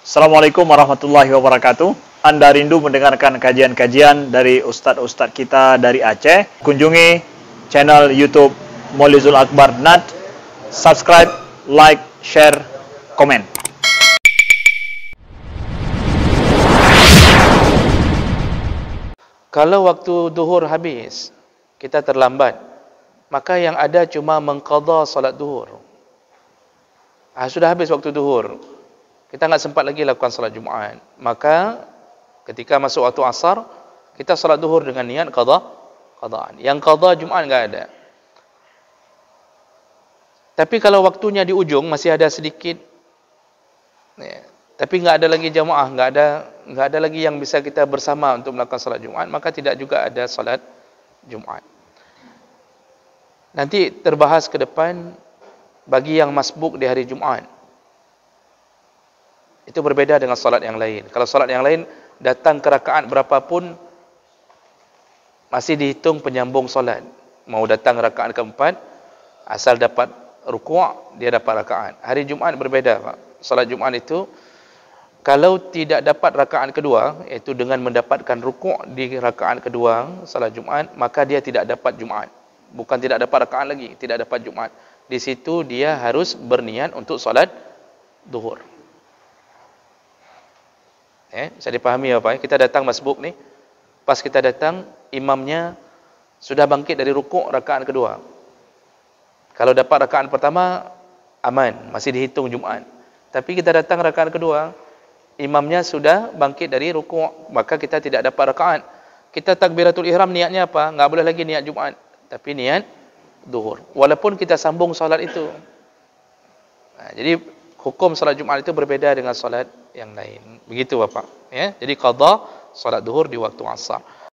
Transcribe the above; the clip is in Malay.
Assalamualaikum warahmatullahi wabarakatuh. Anda rindu mendengarkan kajian-kajian dari ustadz-ustadz kita dari Aceh? Kunjungi channel YouTube Maulizul Akbar NAT. Subscribe, like, share, komen. Kalau waktu duhur habis, kita terlambat, maka yang ada cuma mengqadha solat duhur. Sudah habis waktu duhur, kita nggak sempat lagi lakukan solat Jumaat. Maka ketika masuk waktu asar, kita solat duhur dengan niat qadhaan. Yang qadha Jumaat nggak ada. Tapi kalau waktunya di ujung masih ada sedikit, tapi nggak ada lagi jamaah, nggak ada lagi yang bisa kita bersama untuk melakukan salat Jumaat, maka tidak juga ada salat Jumaat. Nanti terbahas ke depan bagi yang masbuk di hari Jumaat. Itu berbeda dengan salat yang lain. Kalau salat yang lain datang ke rakaat berapapun masih dihitung penyambung salat. Mau datang rakaat keempat, asal dapat rukuk, dia dapat rakaat. Hari Jumaat berbeda, Pak. Salat Jumaat itu kalau tidak dapat rakaat kedua, iaitu dengan mendapatkan rukuk di rakaat kedua salat Jumaat, maka dia tidak dapat Jumaat. Bukan tidak dapat rakaat lagi, tidak dapat Jumaat. Di situ dia harus berniat untuk salat duhur. Bisa dipahami apa? Kita datang masbuk nih. Pas kita datang, imamnya sudah bangkit dari rukuk rakaat kedua. Kalau dapat rakaat pertama, aman, masih dihitung Jumaat. Tapi kita datang rakaat kedua, imamnya sudah bangkit dari rukuk, maka kita tidak dapat rakaat. Kita takbiratul ihram, niatnya apa? Enggak boleh lagi niat Jumaat, tapi niat duhur. Walaupun kita sambung salat itu. Jadi hukum salat Jumaat itu berbeda dengan salat yang lain. Begitu Bapak, ya. Jadi qadha salat duhur di waktu asar.